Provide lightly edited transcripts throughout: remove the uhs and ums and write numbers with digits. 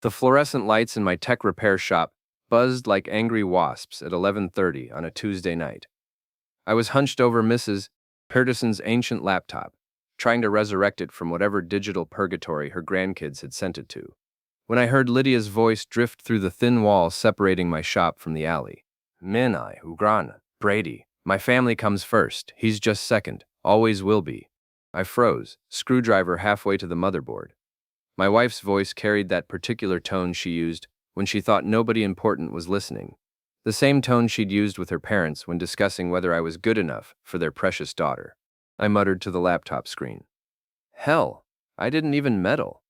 The fluorescent lights in my tech repair shop buzzed like angry wasps at 11:30 on a Tuesday night. I was hunched over Mrs. Peterson's ancient laptop, trying to resurrect it from whatever digital purgatory her grandkids had sent it to, when I heard Lydia's voice drift through the thin wall separating my shop from the alley. Minai, Ugran, Brady. My family comes first. He's just second. Always will be. I froze, screwdriver halfway to the motherboard. My wife's voice carried that particular tone she used when she thought nobody important was listening. The same tone she'd used with her parents when discussing whether I was good enough for their precious daughter. I muttered to the laptop screen. Hell, I didn't even meddle.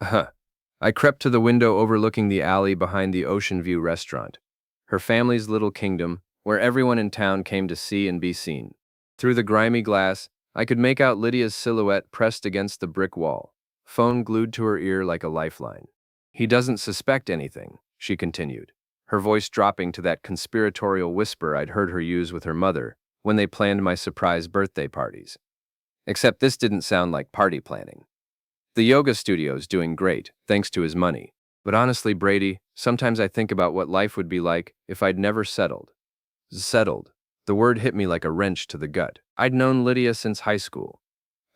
I crept to the window overlooking the alley behind the Ocean View restaurant, her family's little kingdom, where everyone in town came to see and be seen. Through the grimy glass, I could make out Lydia's silhouette pressed against the brick wall, phone glued to her ear like a lifeline. He doesn't suspect anything, she continued, her voice dropping to that conspiratorial whisper I'd heard her use with her mother when they planned my surprise birthday parties. Except this didn't sound like party planning. The yoga studio's doing great, thanks to his money. But honestly, Brady, sometimes I think about what life would be like if I'd never settled. Settled. The word hit me like a wrench to the gut. I'd known Lydia since high school,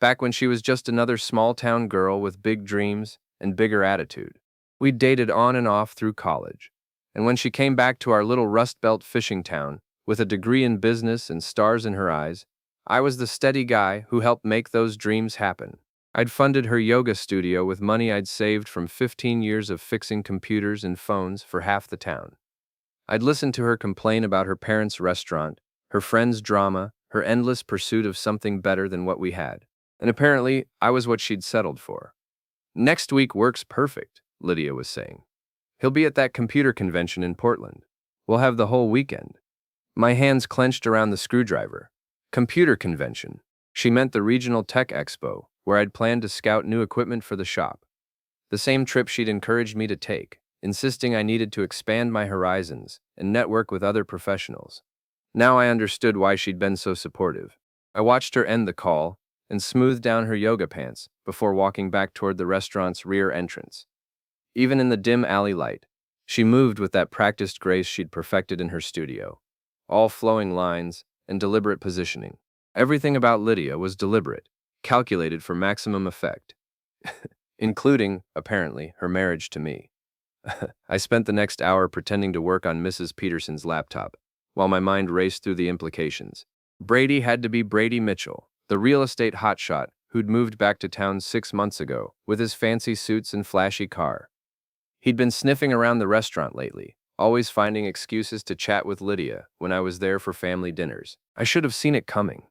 back when she was just another small-town girl with big dreams and bigger attitude. We'd dated on and off through college, and when she came back to our little Rust Belt fishing town with a degree in business and stars in her eyes, I was the steady guy who helped make those dreams happen. I'd funded her yoga studio with money I'd saved from 15 years of fixing computers and phones for half the town. I'd listened to her complain about her parents' restaurant, her friends' drama, her endless pursuit of something better than what we had. And apparently, I was what she'd settled for. Next week works perfect, Lydia was saying. He'll be at that computer convention in Portland. We'll have the whole weekend. My hands clenched around the screwdriver. Computer convention. She meant the regional tech expo, where I'd planned to scout new equipment for the shop. The same trip she'd encouraged me to take, insisting I needed to expand my horizons and network with other professionals. Now I understood why she'd been so supportive. I watched her end the call and smooth down her yoga pants before walking back toward the restaurant's rear entrance. Even in the dim alley light, she moved with that practiced grace she'd perfected in her studio, all flowing lines and deliberate positioning. Everything about Lydia was deliberate, calculated for maximum effect, including, apparently, her marriage to me. I spent the next hour pretending to work on Mrs. Peterson's laptop, while my mind raced through the implications. Brady had to be Brady Mitchell, the real estate hotshot who'd moved back to town 6 months ago with his fancy suits and flashy car. He'd been sniffing around the restaurant lately, always finding excuses to chat with Lydia when I was there for family dinners. I should have seen it coming.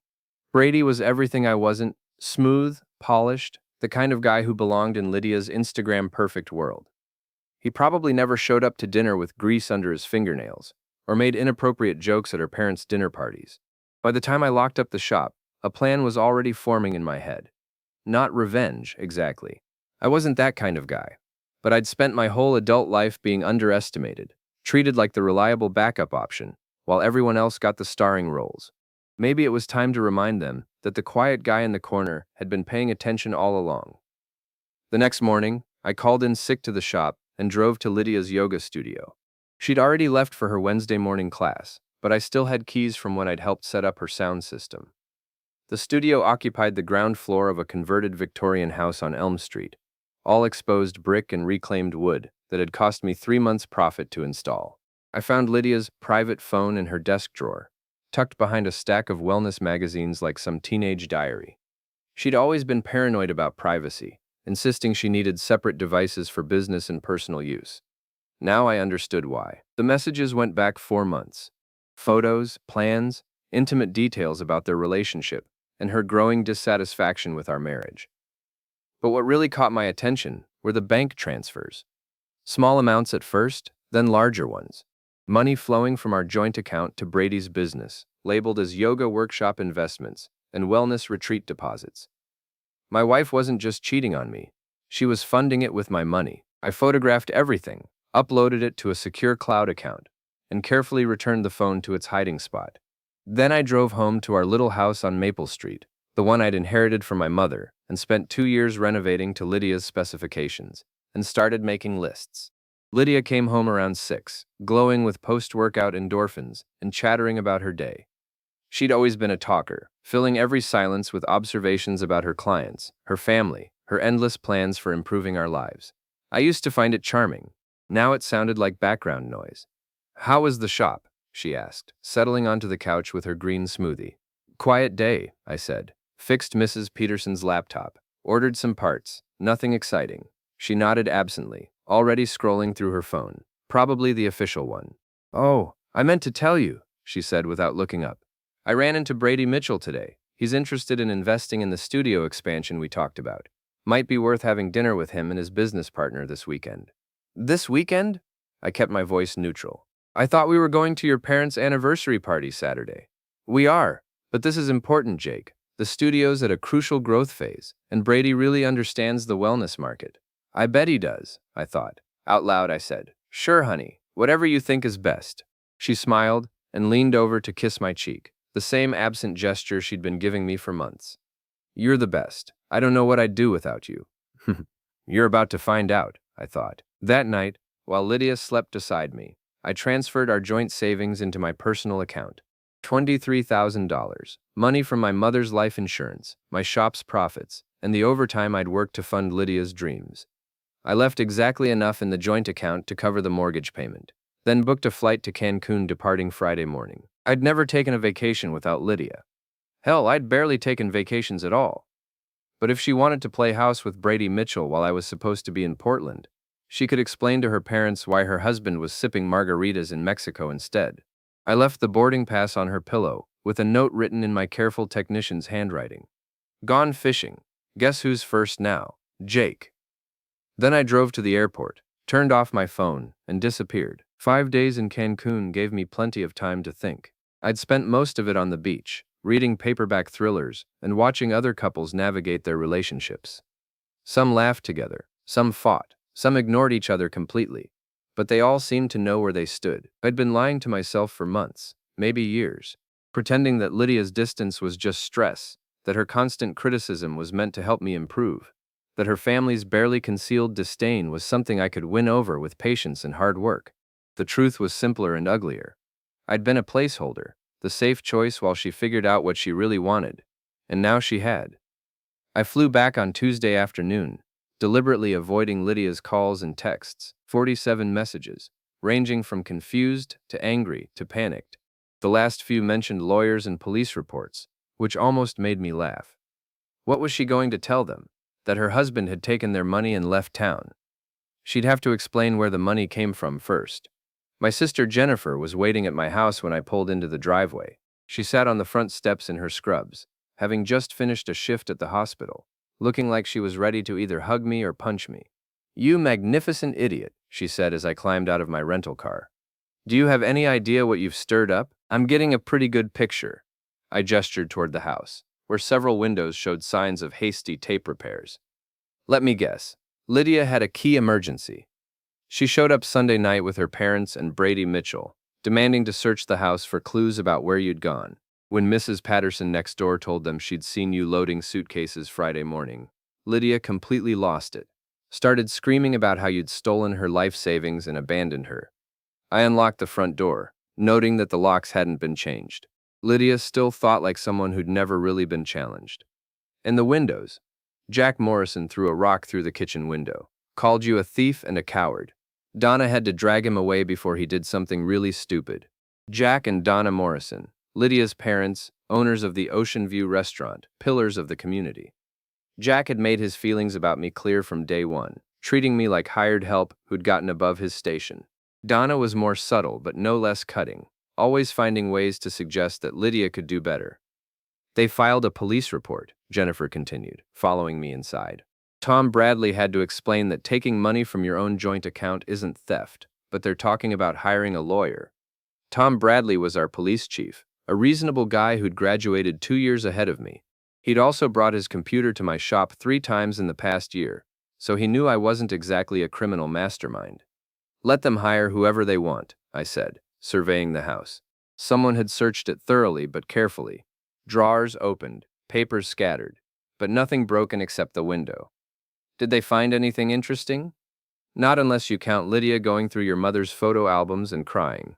Brady was everything I wasn't: smooth, polished, the kind of guy who belonged in Lydia's Instagram-perfect world. He probably never showed up to dinner with grease under his fingernails, or made inappropriate jokes at her parents' dinner parties. By the time I locked up the shop, a plan was already forming in my head. Not revenge, exactly. I wasn't that kind of guy. But I'd spent my whole adult life being underestimated, treated like the reliable backup option, while everyone else got the starring roles. Maybe it was time to remind them that the quiet guy in the corner had been paying attention all along. The next morning, I called in sick to the shop and drove to Lydia's yoga studio. She'd already left for her Wednesday morning class, but I still had keys from when I'd helped set up her sound system. The studio occupied the ground floor of a converted Victorian house on Elm Street, all exposed brick and reclaimed wood that had cost me 3 months' profit to install. I found Lydia's private phone in her desk drawer, tucked behind a stack of wellness magazines like some teenage diary. She'd always been paranoid about privacy, insisting she needed separate devices for business and personal use. Now I understood why. The messages went back 4 months. Photos, plans, intimate details about their relationship, and her growing dissatisfaction with our marriage. But what really caught my attention were the bank transfers. Small amounts at first, then larger ones. Money flowing from our joint account to Brady's business, labeled as yoga workshop investments and wellness retreat deposits. My wife wasn't just cheating on me. She was funding it with my money. I photographed everything, uploaded it to a secure cloud account, and carefully returned the phone to its hiding spot. Then I drove home to our little house on Maple Street, the one I'd inherited from my mother, and spent 2 years renovating to Lydia's specifications. and started making lists. Lydia came home around 6, glowing with post-workout endorphins and chattering about her day. She'd always been a talker, filling every silence with observations about her clients, her family, her endless plans for improving our lives. I used to find it charming. Now it sounded like background noise. "How was the shop?" she asked, settling onto the couch with her green smoothie. "Quiet day," I said. "Fixed Mrs. Peterson's laptop. Ordered some parts. Nothing exciting." She nodded absently, already scrolling through her phone. Probably the official one. "Oh, I meant to tell you," she said without looking up. "I ran into Brady Mitchell today. He's interested in investing in the studio expansion we talked about. Might be worth having dinner with him and his business partner this weekend." "This weekend?" I kept my voice neutral. "I thought we were going to your parents' anniversary party Saturday." "We are, but this is important, Jake. The studio's at a crucial growth phase, and Brady really understands the wellness market." "I bet he does," I thought. Out loud I said, "Sure, honey, whatever you think is best." She smiled and leaned over to kiss my cheek, the same absent gesture she'd been giving me for months. "You're the best. I don't know what I'd do without you." "You're about to find out," I thought. That night, while Lydia slept beside me, I transferred our joint savings into my personal account. $23,000, money from my mother's life insurance, my shop's profits, and the overtime I'd worked to fund Lydia's dreams. I left exactly enough in the joint account to cover the mortgage payment, then booked a flight to Cancun departing Friday morning. I'd never taken a vacation without Lydia. Hell, I'd barely taken vacations at all. But if she wanted to play house with Brady Mitchell while I was supposed to be in Portland, she could explain to her parents why her husband was sipping margaritas in Mexico instead. I left the boarding pass on her pillow, with a note written in my careful technician's handwriting. "Gone fishing. Guess who's first now? Jake." Then I drove to the airport, turned off my phone, and disappeared. 5 days in Cancun gave me plenty of time to think. I'd spent most of it on the beach, reading paperback thrillers and watching other couples navigate their relationships. Some laughed together, some fought, some ignored each other completely, but they all seemed to know where they stood. I'd been lying to myself for months, maybe years, pretending that Lydia's distance was just stress, that her constant criticism was meant to help me improve, that her family's barely concealed disdain was something I could win over with patience and hard work. The truth was simpler and uglier. I'd been a placeholder, the safe choice while she figured out what she really wanted, and now she had. I flew back on Tuesday afternoon, deliberately avoiding Lydia's calls and texts, 47 messages, ranging from confused to angry to panicked. The last few mentioned lawyers and police reports, which almost made me laugh. What was she going to tell them? That her husband had taken their money and left town. She'd have to explain where the money came from first. My sister Jennifer was waiting at my house when I pulled into the driveway. She sat on the front steps in her scrubs, having just finished a shift at the hospital, looking like she was ready to either hug me or punch me. "You magnificent idiot," she said as I climbed out of my rental car. "Do you have any idea what you've stirred up?" "I'm getting a pretty good picture." I gestured toward the house, where several windows showed signs of hasty tape repairs. "Let me guess. Lydia had a key emergency. She showed up Sunday night with her parents and Brady Mitchell, demanding to search the house for clues about where you'd gone. When Mrs. Patterson next door told them she'd seen you loading suitcases Friday morning, Lydia completely lost it. Started screaming about how you'd stolen her life savings and abandoned her. I unlocked the front door, noting that the locks hadn't been changed. Lydia still thought like someone who'd never really been challenged. And the windows. Jack Morrison threw a rock through the kitchen window. Called you a thief and a coward. Donna had to drag him away before he did something really stupid. Jack and Donna Morrison, Lydia's parents, owners of the Ocean View restaurant, pillars of the community. Jack had made his feelings about me clear from day one, treating me like hired help who'd gotten above his station. Donna was more subtle but no less cutting, always finding ways to suggest that Lydia could do better. "They filed a police report," Jennifer continued, following me inside. "Tom Bradley had to explain that taking money from your own joint account isn't theft, but they're talking about hiring a lawyer." Tom Bradley was our police chief, a reasonable guy who'd graduated 2 years ahead of me. He'd also brought his computer to my shop 3 times in the past year, so he knew I wasn't exactly a criminal mastermind. "Let them hire whoever they want," I said, surveying the house. Someone had searched it thoroughly but carefully. Drawers opened, papers scattered, but nothing broken except the window. "Did they find anything interesting?" Not unless you count Lydia going through your mother's photo albums and crying.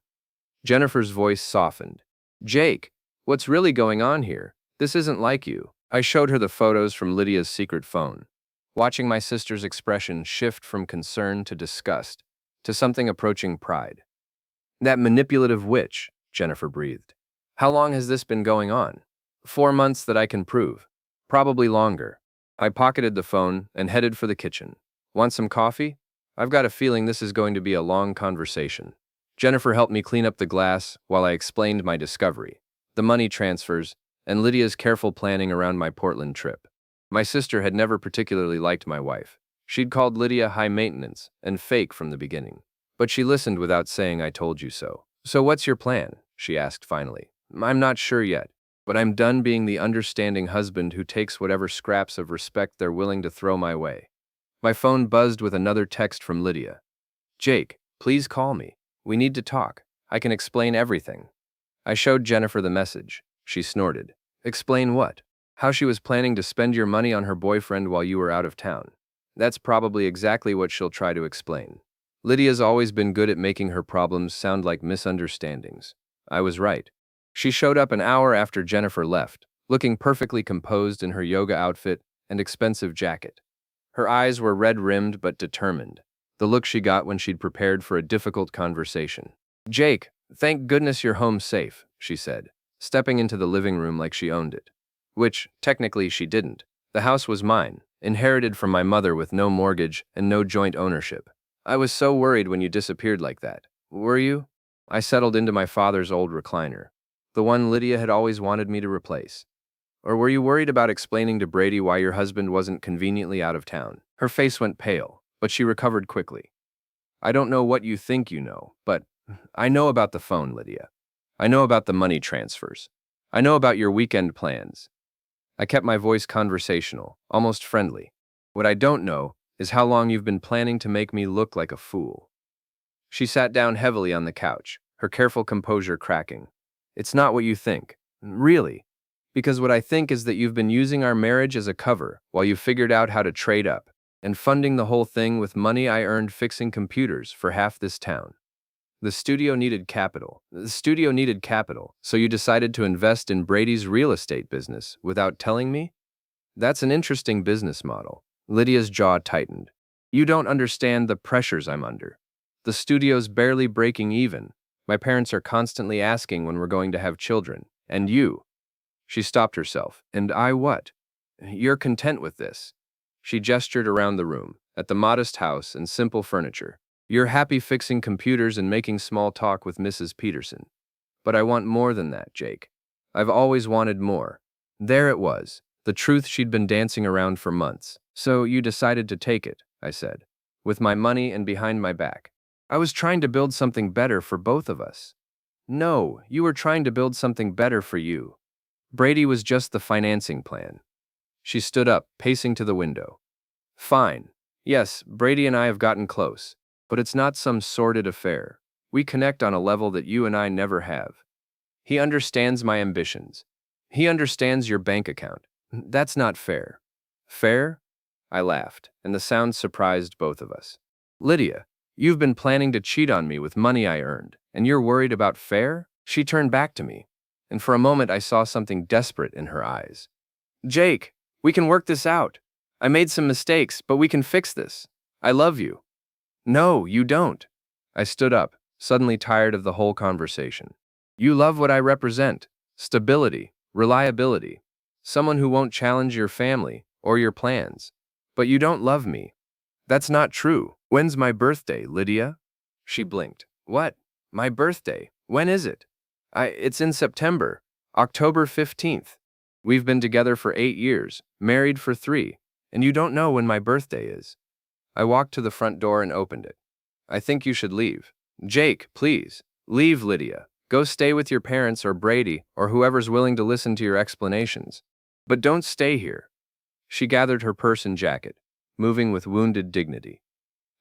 Jennifer's voice softened. Jake, what's really going on here? This isn't like you. I showed her the photos from Lydia's secret phone, watching my sister's expression shift from concern to disgust, to something approaching pride. That manipulative witch, Jennifer breathed. How long has this been going on? 4 months that I can prove. Probably longer. I pocketed the phone and headed for the kitchen. Want some coffee? I've got a feeling this is going to be a long conversation. Jennifer helped me clean up the glass while I explained my discovery, the money transfers, and Lydia's careful planning around my Portland trip. My sister had never particularly liked my wife. She'd called Lydia high maintenance and fake from the beginning. But she listened without saying I told you so. So what's your plan? She asked finally. I'm not sure yet, but I'm done being the understanding husband who takes whatever scraps of respect they're willing to throw my way. My phone buzzed with another text from Lydia. Jake, please call me. We need to talk. I can explain everything. I showed Jennifer the message. She snorted. Explain what? How she was planning to spend your money on her boyfriend while you were out of town. That's probably exactly what she'll try to explain. Lydia's always been good at making her problems sound like misunderstandings. I was right. She showed up an hour after Jennifer left, looking perfectly composed in her yoga outfit and expensive jacket. Her eyes were red-rimmed but determined, the look she got when she'd prepared for a difficult conversation. Jake, thank goodness you're home safe, she said, stepping into the living room like she owned it. Which, technically, she didn't. The house was mine, inherited from my mother with no mortgage and no joint ownership. I was so worried when you disappeared like that. Were you? I settled into my father's old recliner, the one Lydia had always wanted me to replace. Or were you worried about explaining to Brady why your husband wasn't conveniently out of town? Her face went pale, but she recovered quickly. I don't know what you think you know, but I know about the phone, Lydia. I know about the money transfers. I know about your weekend plans. I kept my voice conversational, almost friendly. What I don't know is how long you've been planning to make me look like a fool. She sat down heavily on the couch, her careful composure cracking. It's not what you think. Really. Because what I think is that you've been using our marriage as a cover while you figured out how to trade up, and funding the whole thing with money I earned fixing computers for half this town. The studio needed capital, so you decided to invest in Brady's real estate business without telling me? That's an interesting business model. Lydia's jaw tightened. You don't understand the pressures I'm under. The studio's barely breaking even. My parents are constantly asking when we're going to have children. And you. She stopped herself. And I what? You're content with this. She gestured around the room, at the modest house and simple furniture. You're happy fixing computers and making small talk with Mrs. Peterson. But I want more than that, Jake. I've always wanted more. There it was, the truth she'd been dancing around for months. So you decided to take it, I said, with my money and behind my back. I was trying to build something better for both of us. No, you were trying to build something better for you. Brady was just the financing plan. She stood up, pacing to the window. Fine. Yes, Brady and I have gotten close, but it's not some sordid affair. We connect on a level that you and I never have. He understands my ambitions. He understands your bank account. That's not fair. Fair? I laughed, and the sound surprised both of us. Lydia, you've been planning to cheat on me with money I earned, and you're worried about fair? She turned back to me, and for a moment I saw something desperate in her eyes. Jake, we can work this out. I made some mistakes, but we can fix this. I love you. No, you don't. I stood up, suddenly tired of the whole conversation. You love what I represent. Stability, reliability. Someone who won't challenge your family or your plans. But you don't love me. That's not true. When's my birthday, Lydia? She blinked. What? My birthday? When is it? It's in September, October 15th. We've been together for 8 years, married for 3, and you don't know when my birthday is. I walked to the front door and opened it. I think you should leave. Jake, please. Leave, Lydia. Go stay with your parents or Brady or whoever's willing to listen to your explanations. But don't stay here. She gathered her purse and jacket, moving with wounded dignity.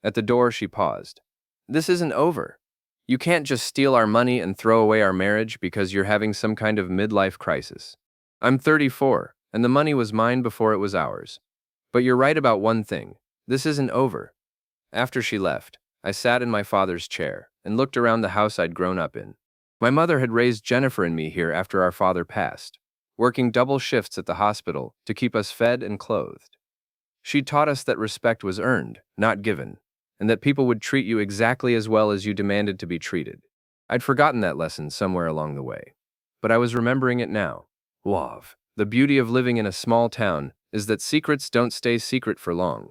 At the door, she paused. This isn't over. You can't just steal our money and throw away our marriage because you're having some kind of midlife crisis. I'm 34, and the money was mine before it was ours. But you're right about one thing. This isn't over. After she left, I sat in my father's chair and looked around the house I'd grown up in. My mother had raised Jennifer and me here after our father passed, working double shifts at the hospital to keep us fed and clothed. She taught us that respect was earned, not given, and that people would treat you exactly as well as you demanded to be treated. I'd forgotten that lesson somewhere along the way, but I was remembering it now. Love. The beauty of living in a small town is that secrets don't stay secret for long.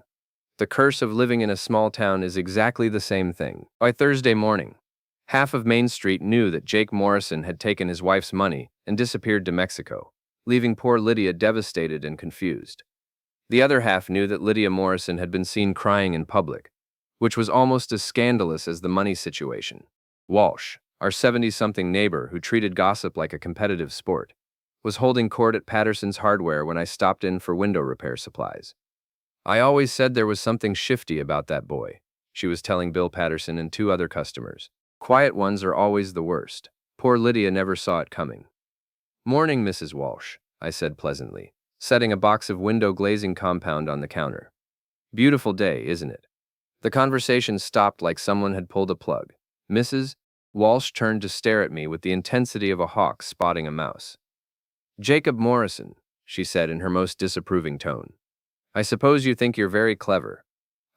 The curse of living in a small town is exactly the same thing. By Thursday morning, half of Main Street knew that Jake Morrison had taken his wife's money and disappeared to Mexico, leaving poor Lydia devastated and confused. The other half knew that Lydia Morrison had been seen crying in public, which was almost as scandalous as the money situation. Walsh, our 70-something neighbor who treated gossip like a competitive sport, was holding court at Patterson's Hardware when I stopped in for window repair supplies. "I always said there was something shifty about that boy," she was telling Bill Patterson and two other customers. "Quiet ones are always the worst. Poor Lydia never saw it coming." "Morning, Mrs. Walsh," I said pleasantly, setting a box of window glazing compound on the counter. "Beautiful day, isn't it?" The conversation stopped like someone had pulled a plug. Mrs. Walsh turned to stare at me with the intensity of a hawk spotting a mouse. "Jacob Morrison," she said in her most disapproving tone. "I suppose you think you're very clever."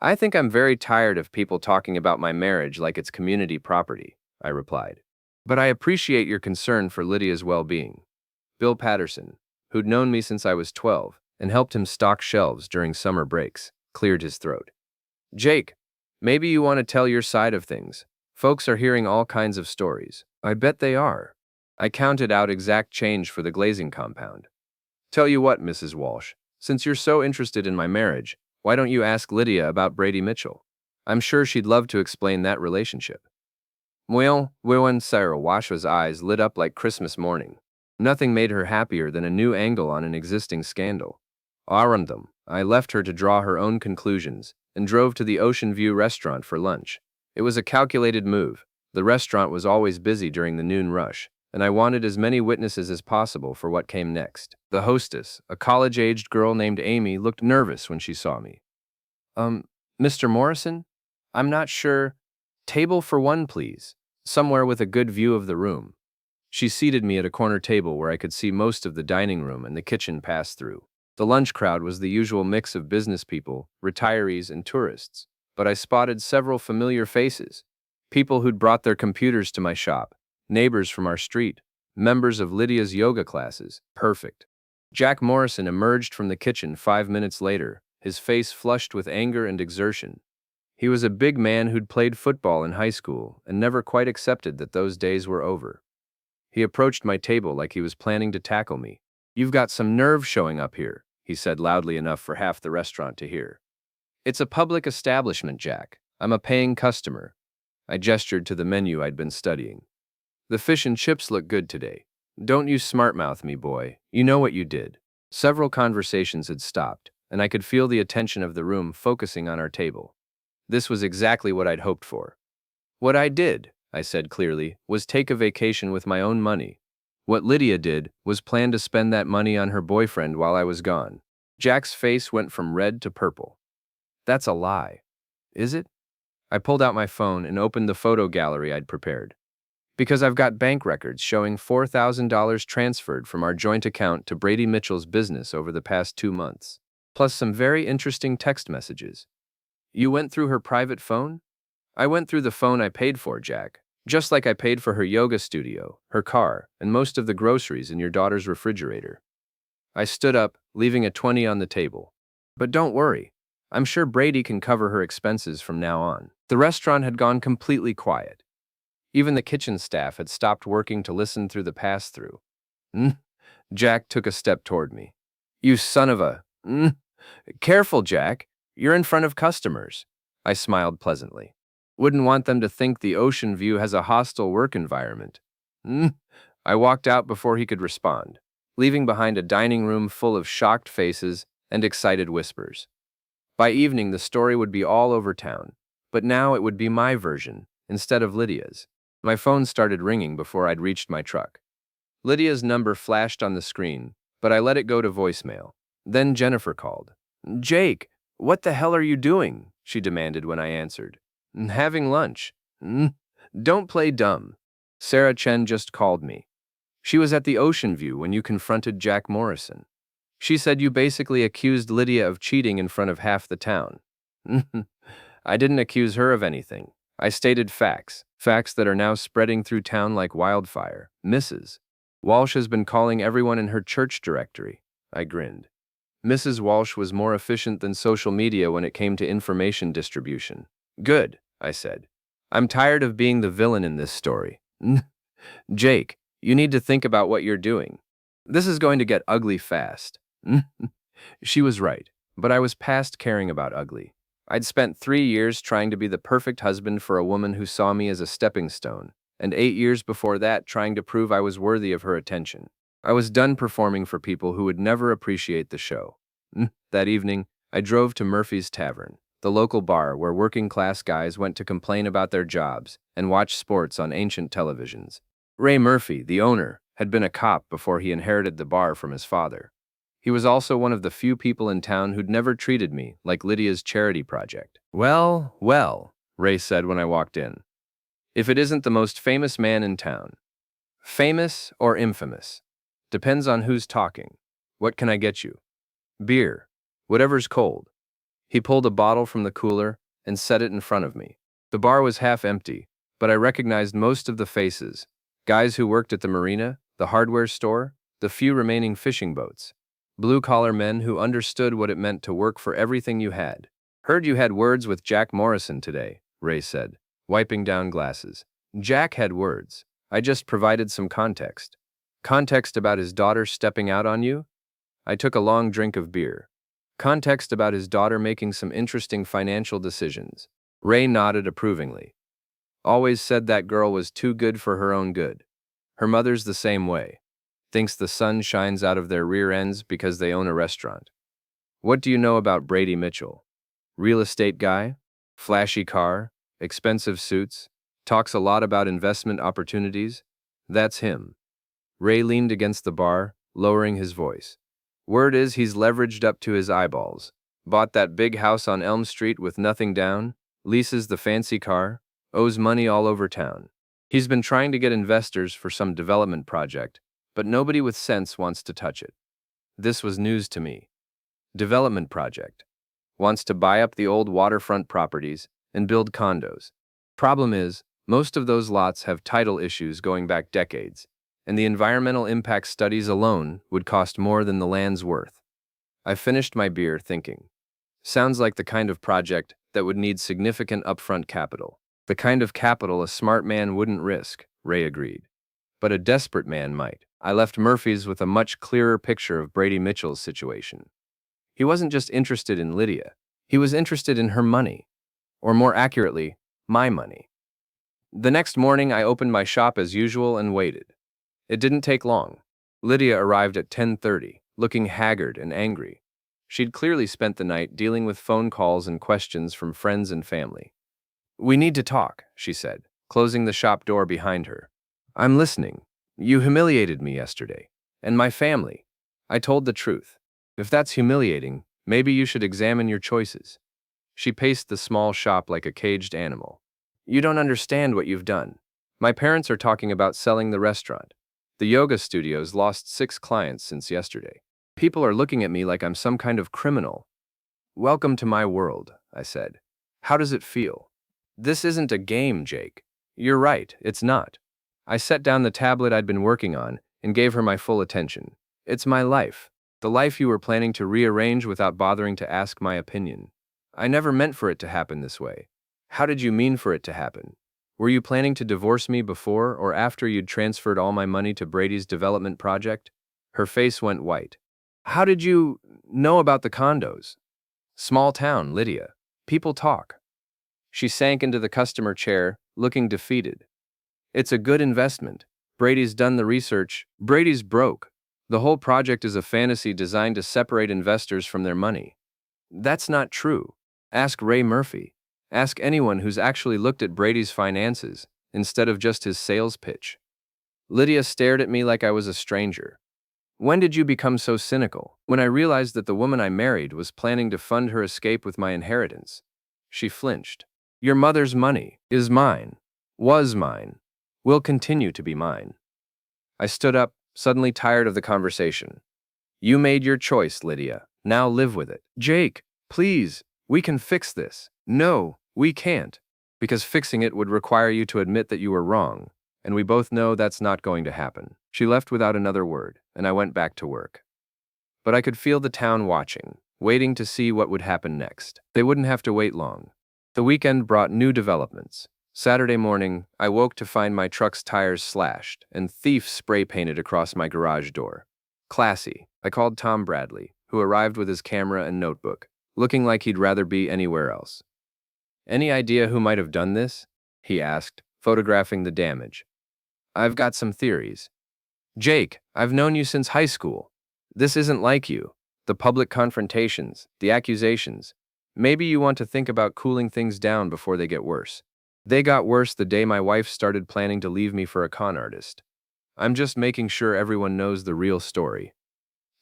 "I think I'm very tired of people talking about my marriage like it's community property," I replied. "But I appreciate your concern for Lydia's well-being." Bill Patterson, who'd known me since I was 12 and helped him stock shelves during summer breaks, cleared his throat. "Jake, maybe you want to tell your side of things. Folks are hearing all kinds of stories." "I bet they are." I counted out exact change for the glazing compound. "Tell you what, Mrs. Walsh, since you're so interested in my marriage, why don't you ask Lydia about Brady Mitchell? I'm sure she'd love to explain that relationship." When Sarah Wash's eyes lit up like Christmas morning. Nothing made her happier than a new angle on an existing scandal. Around them, I left her to draw her own conclusions and drove to the Ocean View restaurant for lunch. It was a calculated move. The restaurant was always busy during the noon rush, and I wanted as many witnesses as possible for what came next. The hostess, a college-aged girl named Amy, looked nervous when she saw me. Mr. Morrison? I'm not sure. Table for one, please. Somewhere with a good view of the room." She seated me at a corner table where I could see most of the dining room and the kitchen pass through. The lunch crowd was the usual mix of business people, retirees, and tourists, but I spotted several familiar faces. People who'd brought their computers to my shop, neighbors from our street, members of Lydia's yoga classes. Perfect. Jack Morrison emerged from the kitchen 5 minutes later, his face flushed with anger and exertion. He was a big man who'd played football in high school and never quite accepted that those days were over. He approached my table like he was planning to tackle me. "You've got some nerve showing up here," he said loudly enough for half the restaurant to hear. "It's a public establishment, Jack. I'm a paying customer." I gestured to the menu I'd been studying. "The fish and chips look good today. Don't you smartmouth me, boy. You know what you did." Several conversations had stopped, and I could feel the attention of the room focusing on our table. This was exactly what I'd hoped for. "What I did," I said clearly, "was take a vacation with my own money. What Lydia did was plan to spend that money on her boyfriend while I was gone." Jack's face went from red to purple. "That's a lie." "Is it?" I pulled out my phone and opened the photo gallery I'd prepared. "Because I've got bank records showing $4,000 transferred from our joint account to Brady Mitchell's business over the past 2 months, plus some very interesting text messages." "You went through her private phone?" "I went through the phone I paid for, Jack. Just like I paid for her yoga studio, her car, and most of the groceries in your daughter's refrigerator." I stood up, leaving a 20 on the table. "But don't worry. I'm sure Brady can cover her expenses from now on." The restaurant had gone completely quiet. Even the kitchen staff had stopped working to listen through the pass-through. Jack took a step toward me. "You son of a... Careful, Jack. You're in front of customers." I smiled pleasantly. "Wouldn't want them to think the Ocean View has a hostile work environment." I walked out before he could respond, leaving behind a dining room full of shocked faces and excited whispers. By evening, the story would be all over town, but now it would be my version instead of Lydia's. My phone started ringing before I'd reached my truck. Lydia's number flashed on the screen, but I let it go to voicemail. Then Jennifer called. "Jake, what the hell are you doing?" she demanded when I answered. Having lunch. "Mm, Don't play dumb. Sarah Chen just called me. She was at the Ocean View when you confronted Jack Morrison. She said you basically accused Lydia of cheating in front of half the town." I didn't accuse her of anything. I stated facts, facts that are now spreading through town like wildfire. Mrs. Walsh has been calling everyone in her church directory. I grinned. Mrs. Walsh was more efficient than social media when it came to information distribution. Good, I said. I'm tired of being the villain in this story. Jake, you need to think about what you're doing. This is going to get ugly fast. She was right, but I was past caring about ugly. I'd spent 3 years trying to be the perfect husband for a woman who saw me as a stepping stone, and 8 years before that trying to prove I was worthy of her attention. I was done performing for people who would never appreciate the show. That evening, I drove to Murphy's Tavern, the local bar where working-class guys went to complain about their jobs and watch sports on ancient televisions. Ray Murphy, the owner, had been a cop before he inherited the bar from his father. He was also one of the few people in town who'd never treated me like Lydia's charity project. Well, well, Ray said when I walked in. If it isn't the most famous man in town. Famous or infamous? Depends on who's talking. What can I get you? Beer. Whatever's cold. He pulled a bottle from the cooler and set it in front of me. The bar was half empty, but I recognized most of the faces. Guys who worked at the marina, the hardware store, the few remaining fishing boats. Blue-collar men who understood what it meant to work for everything you had. Heard you had words with Jack Morrison today, Ray said, wiping down glasses. Jack had words. I just provided some context. Context about his daughter stepping out on you? I took a long drink of beer. Context about his daughter making some interesting financial decisions. Ray nodded approvingly. Always said that girl was too good for her own good. Her mother's the same way. Thinks the sun shines out of their rear ends because they own a restaurant. What do you know about Brady Mitchell? Real estate guy? Flashy car? Expensive suits? Talks a lot about investment opportunities? That's him. Ray leaned against the bar, lowering his voice. Word is he's leveraged up to his eyeballs. Bought that big house on Elm Street with nothing down, leases the fancy car, owes money all over town. He's been trying to get investors for some development project, but nobody with sense wants to touch it. This was news to me. Development project. Wants to buy up the old waterfront properties and build condos. Problem is, most of those lots have title issues going back decades, and the environmental impact studies alone would cost more than the land's worth. I finished my beer thinking. Sounds like the kind of project that would need significant upfront capital. The kind of capital a smart man wouldn't risk, Ray agreed. But a desperate man might. I left Murphy's with a much clearer picture of Brady Mitchell's situation. He wasn't just interested in Lydia. He was interested in her money. Or more accurately, my money. The next morning, I opened my shop as usual and waited. It didn't take long. Lydia arrived at 10:30, looking haggard and angry. She'd clearly spent the night dealing with phone calls and questions from friends and family. We need to talk, she said, closing the shop door behind her. I'm listening. You humiliated me yesterday. And my family. I told the truth. If that's humiliating, maybe you should examine your choices. She paced the small shop like a caged animal. You don't understand what you've done. My parents are talking about selling the restaurant. The yoga studio's lost 6 clients since yesterday. People are looking at me like I'm some kind of criminal. Welcome to my world, I said. How does it feel? This isn't a game, Jake. You're right, it's not. I set down the tablet I'd been working on and gave her my full attention. It's my life. The life you were planning to rearrange without bothering to ask my opinion. I never meant for it to happen this way. How did you mean for it to happen? Were you planning to divorce me before or after you'd transferred all my money to Brady's development project? Her face went white. How did you know about the condos? Small town, Lydia. People talk. She sank into the customer chair, looking defeated. It's a good investment. Brady's done the research. Brady's broke. The whole project is a fantasy designed to separate investors from their money. That's not true. Ask Ray Murphy. Ask anyone who's actually looked at Brady's finances, instead of just his sales pitch. Lydia stared at me like I was a stranger. When did you become so cynical? When I realized that the woman I married was planning to fund her escape with my inheritance. She flinched. Your mother's money is mine, was mine, will continue to be mine. I stood up, suddenly tired of the conversation. You made your choice, Lydia. Now live with it. Jake, please, we can fix this. No, we can't. Because fixing it would require you to admit that you were wrong, and we both know that's not going to happen. She left without another word, and I went back to work. But I could feel the town watching, waiting to see what would happen next. They wouldn't have to wait long. The weekend brought new developments. Saturday morning, I woke to find my truck's tires slashed and thieves spray painted across my garage door. Classy. I called Tom Bradley, who arrived with his camera and notebook, looking like he'd rather be anywhere else. Any idea who might have done this? He asked, photographing the damage. I've got some theories. Jake, I've known you since high school. This isn't like you. The public confrontations, the accusations. Maybe you want to think about cooling things down before they get worse. They got worse the day my wife started planning to leave me for a con artist. I'm just making sure everyone knows the real story.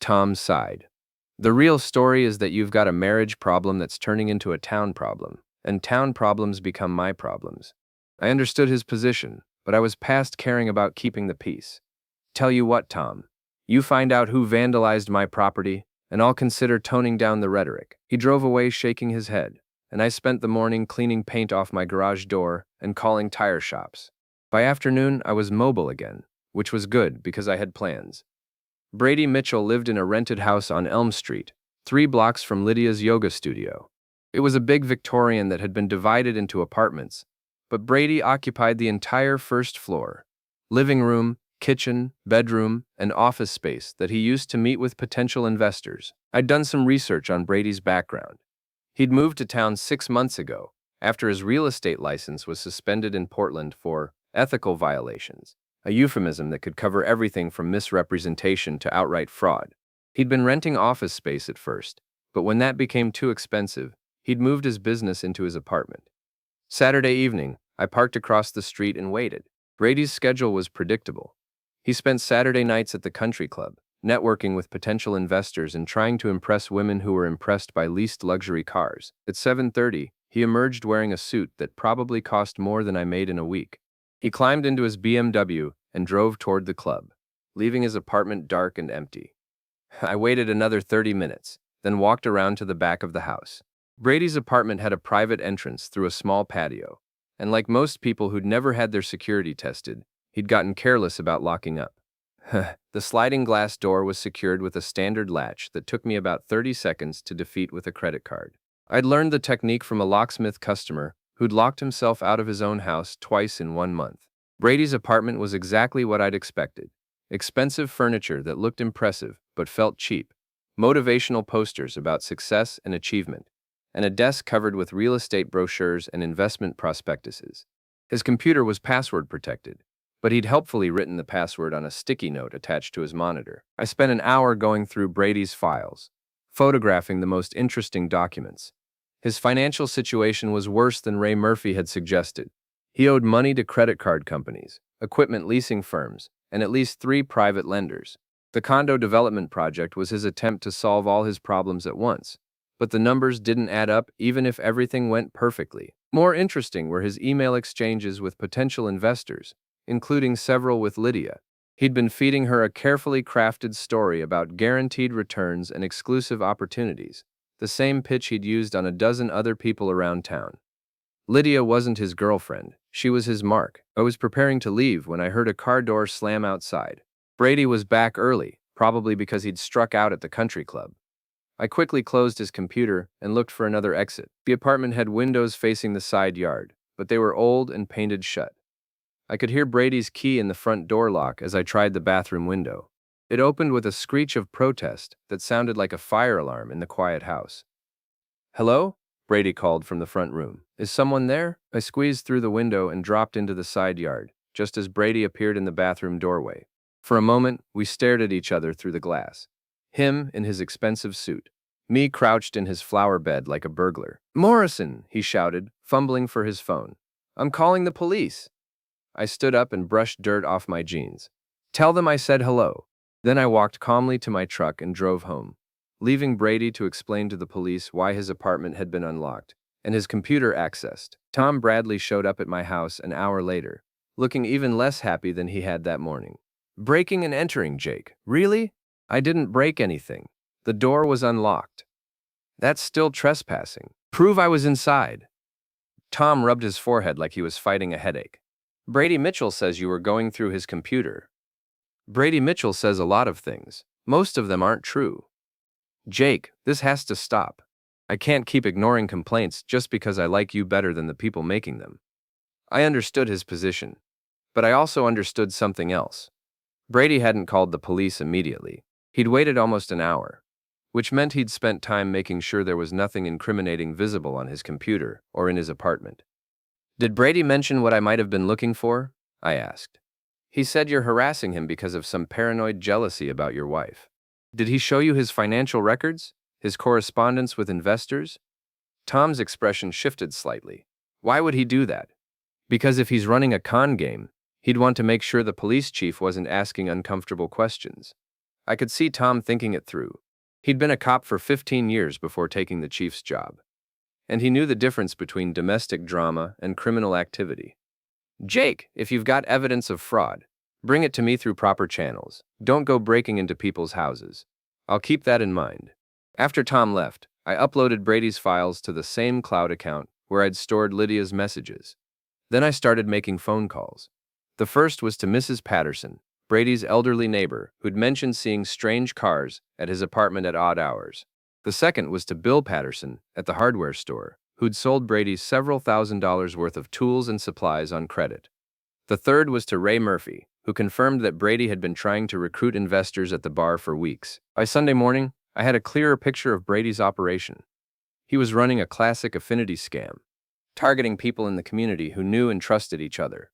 Tom sighed. The real story is that you've got a marriage problem that's turning into a town problem, and town problems become my problems. I understood his position, but I was past caring about keeping the peace. Tell you what, Tom. You find out who vandalized my property, and I'll consider toning down the rhetoric. He drove away shaking his head, and I spent the morning cleaning paint off my garage door and calling tire shops. By afternoon, I was mobile again, which was good because I had plans. Brady Mitchell lived in a rented house on Elm Street, 3 blocks from Lydia's yoga studio. It was a big Victorian that had been divided into apartments, but Brady occupied the entire first floor. Living room, kitchen, bedroom, and office space that he used to meet with potential investors. I'd done some research on Brady's background. He'd moved to town 6 months ago, after his real estate license was suspended in Portland for ethical violations, a euphemism that could cover everything from misrepresentation to outright fraud. He'd been renting office space at first, but when that became too expensive, he'd moved his business into his apartment. Saturday evening, I parked across the street and waited. Brady's schedule was predictable. He spent Saturday nights at the country club, networking with potential investors and trying to impress women who were impressed by leased luxury cars. At 7:30, he emerged wearing a suit that probably cost more than I made in a week. He climbed into his BMW and drove toward the club, leaving his apartment dark and empty. I waited another 30 minutes, then walked around to the back of the house. Brady's apartment had a private entrance through a small patio, and like most people who'd never had their security tested, he'd gotten careless about locking up. The sliding glass door was secured with a standard latch that took me about 30 seconds to defeat with a credit card. I'd learned the technique from a locksmith customer who'd locked himself out of his own house twice in 1 month. Brady's apartment was exactly what I'd expected. Expensive furniture that looked impressive but felt cheap, motivational posters about success and achievement, and a desk covered with real estate brochures and investment prospectuses. His computer was password protected, but he'd helpfully written the password on a sticky note attached to his monitor. I spent an hour going through Brady's files, photographing the most interesting documents. His financial situation was worse than Ray Murphy had suggested. He owed money to credit card companies, equipment leasing firms, and at least 3 private lenders. The condo development project was his attempt to solve all his problems at once, but the numbers didn't add up even if everything went perfectly. More interesting were his email exchanges with potential investors, including several with Lydia. He'd been feeding her a carefully crafted story about guaranteed returns and exclusive opportunities, the same pitch he'd used on a dozen other people around town. Lydia wasn't his girlfriend, she was his mark. I was preparing to leave when I heard a car door slam outside. Brady was back early, probably because he'd struck out at the country club. I quickly closed his computer and looked for another exit. The apartment had windows facing the side yard, but they were old and painted shut. I could hear Brady's key in the front door lock as I tried the bathroom window. It opened with a screech of protest that sounded like a fire alarm in the quiet house. "Hello?" Brady called from the front room. "Is someone there?" I squeezed through the window and dropped into the side yard, just as Brady appeared in the bathroom doorway. For a moment, we stared at each other through the glass. Him in his expensive suit, me crouched in his flower bed like a burglar. "Morrison!" he shouted, fumbling for his phone. "I'm calling the police." I stood up and brushed dirt off my jeans. "Tell them I said hello." Then I walked calmly to my truck and drove home, leaving Brady to explain to the police why his apartment had been unlocked and his computer accessed. Tom Bradley showed up at my house an hour later, looking even less happy than he had that morning. Breaking and entering, Jake. Really? I didn't break anything. The door was unlocked. That's still trespassing. Prove I was inside. Tom rubbed his forehead like he was fighting a headache. Brady Mitchell says you were going through his computer. Brady Mitchell says a lot of things. Most of them aren't true. Jake, this has to stop. I can't keep ignoring complaints just because I like you better than the people making them. I understood his position, but I also understood something else. Brady hadn't called the police immediately. He'd waited almost an hour, which meant he'd spent time making sure there was nothing incriminating visible on his computer or in his apartment. Did Brady mention what I might have been looking for? I asked. He said you're harassing him because of some paranoid jealousy about your wife. Did he show you his financial records? His correspondence with investors? Tom's expression shifted slightly. Why would he do that? Because if he's running a con game, he'd want to make sure the police chief wasn't asking uncomfortable questions. I could see Tom thinking it through. He'd been a cop for 15 years before taking the chief's job, and he knew the difference between domestic drama and criminal activity. Jake, if you've got evidence of fraud, bring it to me through proper channels. Don't go breaking into people's houses. I'll keep that in mind. After Tom left, I uploaded Brady's files to the same cloud account where I'd stored Lydia's messages. Then I started making phone calls. The first was to Mrs. Patterson, Brady's elderly neighbor, who'd mentioned seeing strange cars at his apartment at odd hours. The second was to Bill Patterson at the hardware store, who'd sold Brady several $1,000s worth of tools and supplies on credit. The third was to Ray Murphy, who confirmed that Brady had been trying to recruit investors at the bar for weeks. By Sunday morning, I had a clearer picture of Brady's operation. He was running a classic affinity scam, targeting people in the community who knew and trusted each other.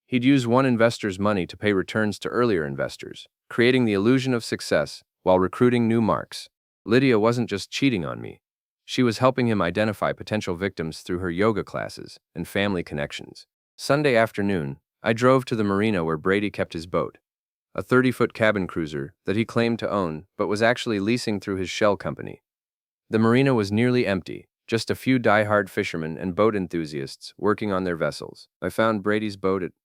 He'd use one investor's money to pay returns to earlier investors, creating the illusion of success while recruiting new marks. Lydia wasn't just cheating on me. She was helping him identify potential victims through her yoga classes and family connections. Sunday afternoon, I drove to the marina where Brady kept his boat, a 30-foot cabin cruiser that he claimed to own but was actually leasing through his shell company. The marina was nearly empty, just a few die-hard fishermen and boat enthusiasts working on their vessels. I found Brady's boat at